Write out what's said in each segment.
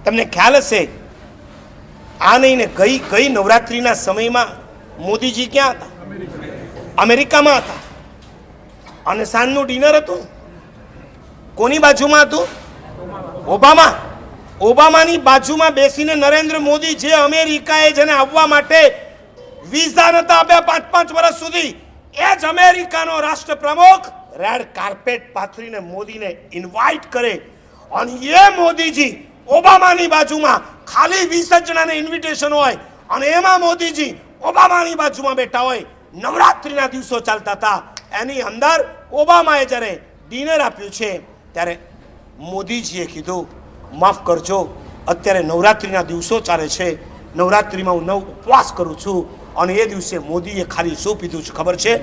તમને ખ્યાલ હશે, આ નહીં ને ગઈ નવરાત્રિના સમયમાં મોદીજી ક્યાં હતા? અમેરિકામાં હતા. અને સાંજનું ડિનર હતું. કોની બાજુમાં હતું? ઓબામાની બાજુમાં બેસીને નરેન્દ્ર મોદી, જે અમેરિકાએ જેને આવવા માટે વિઝા નતા આપ્યા 5 વર્ષ સુધી, એ જ અમેરિકાનો રાષ્ટ્ર પ્રમુખ રેડ કાર્પેટ પાથરીને મોદીને ઇન્વાઇટ કરે. અને એ મોદીજી ઓબામાની બાજુમાં ખાલી 20 જણાને ઇન્વિટેશન હોય અને એમાં મોદીજી ઓબામાની બાજુમાં બેઠા હોય. નવરાત્રિના દિવસો ચાલતા હતા. એની અંદર ઓબામાએ જ્યારે ડિનર આપ્યું છે ત્યારે મોદીજીએ કીધું, માફ કરજો, અત્યારે નવરાત્રિના દિવસો ચાલે છે, નવરાત્રિમાં હું ઉપવાસ કરું છું. અને એ દિવસે મોદીએ ખાલી શું પીધું છે ખબર છે?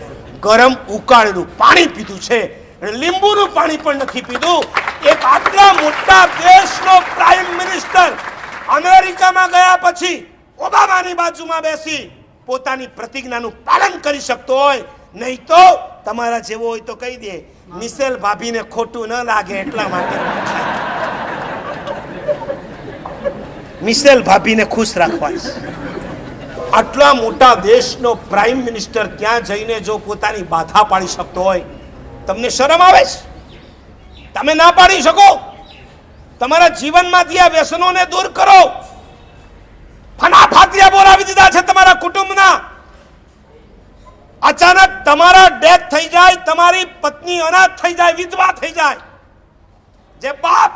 ગરમ ઉકાળેલું પાણી પીધું છે. લીંબુનું પાણી પણ નથી પીધું. એક આટલા મોટા દેશનો પ્રાઇમ મિનિસ્ટર અમેરિકામાં ગયા પછી ઓબામાની બાજુમાં બેસી પોતાની પ્રતિજ્ઞાનું પાલન કરી શકતો હોય. નહીં તો તમારા જેવો હોય તો કહી દે, મિશેલ ભાભીને ખોટું ન લાગે એટલા માટે મિશેલ ભાભીને ખુશ રાખવા. આટલા મોટા દેશનો પ્રાઇમ મિનિસ્ટર ત્યાં જઈને જો પોતાની બાધા પાડી શકતો હોય, તમને શરમ આવે છે? તમે ના પાડી શકો? તમારા જીવનમાંથી આ વ્યસનોને દૂર કરો. ફનાફાતિયા બોલાવી દીધા છે તમારા કુટુંબના. અચાનક તમારા ડેથ થઈ જાય, તમારી પત્ની અનાથ થઈ જાય, વિધવા થઈ જાય, જે બાપ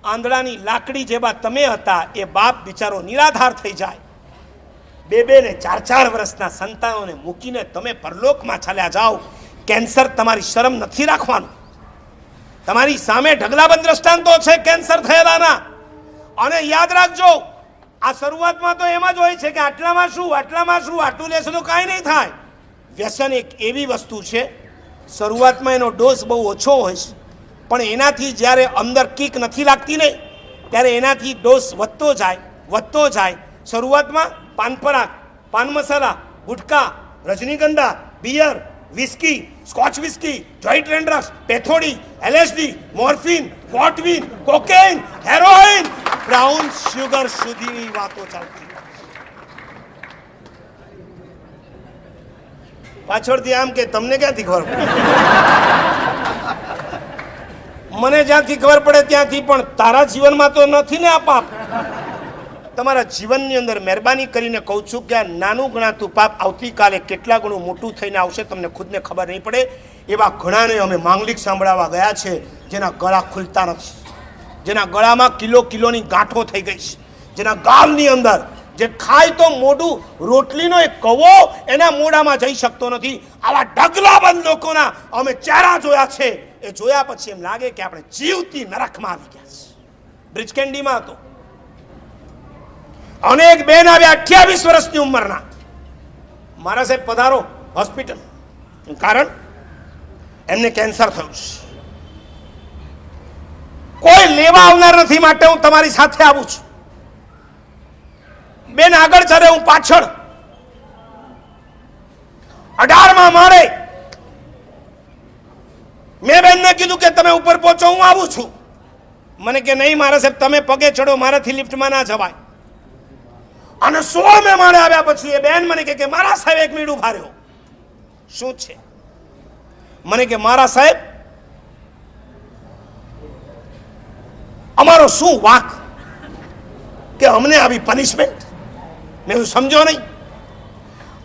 આંધળાની લાકડી જેવા તમે હતા એ બાપ બિચારો નિરાધાર થઈ જાય. 2 ને 4 વર્ષના સંતાનોને મૂકીને તમે પરલોકમાં ચાલ્યા જાઓ. કેન્સર તમારી શરમ નથી રાખવાનું. તમારી સામે ઢગલાબંધ દ્રષ્ટાંતો છે કેન્સર થયેલાના. અને યાદ રાખજો, આ શરૂઆતમાં તો એમ જ હોય છે કે આટલામાં શું, આટલું લેશે તો કાંઈ નહીં થાય. વ્યસન એક એવી વસ્તુ છે, શરૂઆતમાં એનો ડોઝ બહુ ઓછો હોય છે, પણ એનાથી જ્યારે અંદર કિક નથી લાગતી ને ત્યારે એનાથી ડોઝ વધતો જાય. શરૂઆતમાં Pan Parag, paan masala, gutka, Rajnigandha, beer, whisky, scotch whisky, joint and drugs, પેથોડી, એલએસડી, મોર્ફિન, કોટવીન, કોકેઇન, હેરોઇન, બ્રાઉન શુગર સુધીની વાતો ચાલતી. પાછળથી આમ કે તમને ક્યાંથી ખબર પડે? મને જ્યાંથી ખબર પડે ત્યાંથી, પણ તારા જીવનમાં તો નથી ને આ પાપ. તમારા જીવનની અંદર મહેરબાની કરીને કહું છું કે આ નાનું ગણાતું પાપ આવતીકાલે કેટલા ગણું મોટું થઈને આવશે તમને ખુદને ખબર નહીં પડે. એવા ઘણાને અમે માંગલિક સાંભળાવવા ગયા છે જેના ગળા ખુલતા નથી, જેના ગળામાં કિલોની ગાંઠો થઈ ગઈ છે, જેના ગાલની અંદર જે ખાય તો મોઢું રોટલીનો એક કવો એના મોઢામાં જઈ શકતો નથી. આવા ઢગલાબંધ લોકોના અમે ચહેરા જોયા છે. એ જોયા પછી એમ લાગે કે આપણે જીવતી નરકમાં આવી ગયા છે. બ્રિજ કેન્ડીમાં હતો અને એક બેન આવ્યા 28 વર્ષની ઉંમરના. મારા સાહેબ પધારો હોસ્પિટલ. કારણ એમને કેન્સર થયું છે. કોઈ લેવા આવનાર નથી, માટે હું તમારી સાથે આવું છું. બેન આગળ ચાલે, હું પાછળ. 18માં મારે મેં બેનને કીધું કે તમે ઉપર પહોંચો, હું આવું છું. મને કે નહીં મારા સાહેબ તમે પગે ચડો, મારાથી લિફ્ટમાં ના જવાય. અને 16 માળે આવ્યા પછી એ બેન મને કે મારા સાહેબ 1 મિનિટ ઉભા રહ્યો. શું છે? મને કે મારા સાહેબ અમારો શું વાંક કે અમને આવી પનિશમેન્ટ? મેં સમજો નહીં.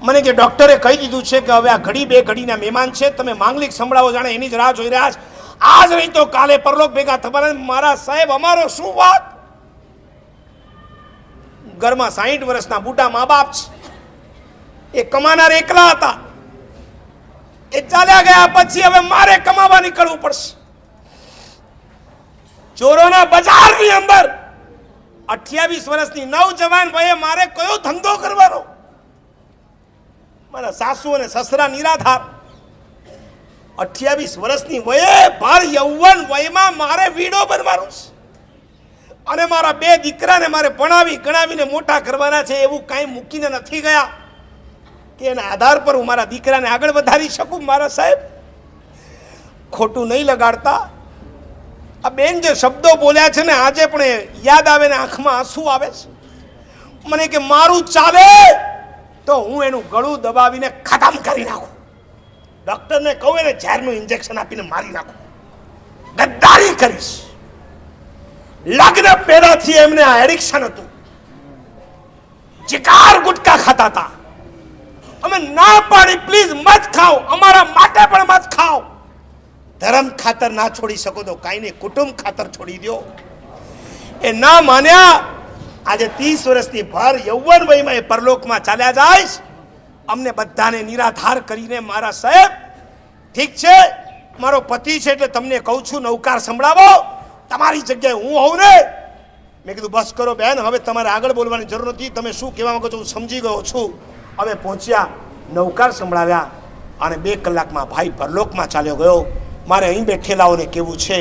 મને કે ડોક્ટરે કહી દીધું છે કે હવે આ ઘડી 2 ઘડીના મહેમાન છે, તમે માંગલિક સંભળાવો, જાણે એની જ રાહ જોઈ રહ્યા છે. આજ નહીં તો કાલે પરલોક ભેગા થવાના. મારા સાહેબ અમારો શું વાંક? ઘરમાં 60 વર્ષના બુઢા મા બાપ છે, એ કમાનાર એકલા હતા, એ ચાલ્યા ગયા પછી હવે મારે કમાવા નીકળવું પડશે. ચોરોના બજારની અંદર 28 વર્ષની નવજવાન વયે મારે કયો ધંધો કરવાનો? મારા સાસુ અને સસરા નિરાધાર. 28 વર્ષની વયે ભાર યૌવન વયમાં મારે વીડો બનવાનું છે. અને મારા 2 દીકરાને મારે ભણાવી ગણાવીને મોટા કરવાના છે. એવું કાંઈ મૂકીને નથી ગયા કે એના આધાર પર હું મારા દીકરાને આગળ વધારી શકું. મારા સાહેબ ખોટું નહીં લગાડતા. આ બેન જે શબ્દો બોલ્યા છે ને આજે પણ યાદ આવે ને આંખમાં આંસુ આવે છે. મને કે મારું ચાલે તો હું એનું ગળું દબાવીને ખતમ કરી નાખું, ડોક્ટરને કહું એને ઝેરનું ઇન્જેક્શન આપીને મારી નાખું, ગદ્દારી કરીશ. લગ્ન પહેલાથી એમને આ એડિક્શન હતું, ચિકાર ગુટકા ખાતા હતા. અમે ના પાડી પ્લીઝ મત ખાઓ, અમારા માટે પણ મત ખાઓ. ધર્મ ખાતર ના છોડી શકો તો કાંઈ નહીં, કુટુંબ ખાતર છોડી દો. એ ના માન્યા. આજે 30 વર્ષની ભર યૌવન વયમાં એ પરલોકમાં ચાલ્યા જાય. અમને બધાને નિરાધાર કરીને મારા સાહેબ ઠીક છે મારો પતિ છે એટલે તમને કહું છું નૌકાર સંભળાવો. તમારી જગ્યાએ હું હોઉં ને, મેં કીધું બસ કરો બેન, હવે તમારે આગળ બોલવાની જરૂર નથી, તમે શું કહેવા માંગો છો હું સમજી ગયો છું. અમે પહોંચ્યા, નૌકાર સંભળાવ્યા અને 2 કલાકમાં ભાઈ પરલોકમાં ચાલ્યો ગયો. મારે અહીં બેઠેલાઓને કહેવું છે,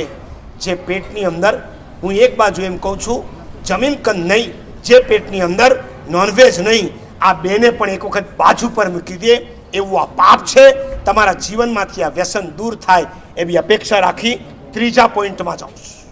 જે પેટની અંદર, હું એક બાજુ એમ કહું છું જમીન કંદ નહીં, જે પેટની અંદર નોનવેજ નહીં, આ બેને પણ એક વખત બાજુ પર મૂકી દે એવું આ પાપ છે. તમારા જીવનમાંથી આ વ્યસન દૂર થાય એવી અપેક્ષા રાખી 3જા પોઈન્ટમાં જાઉં છું.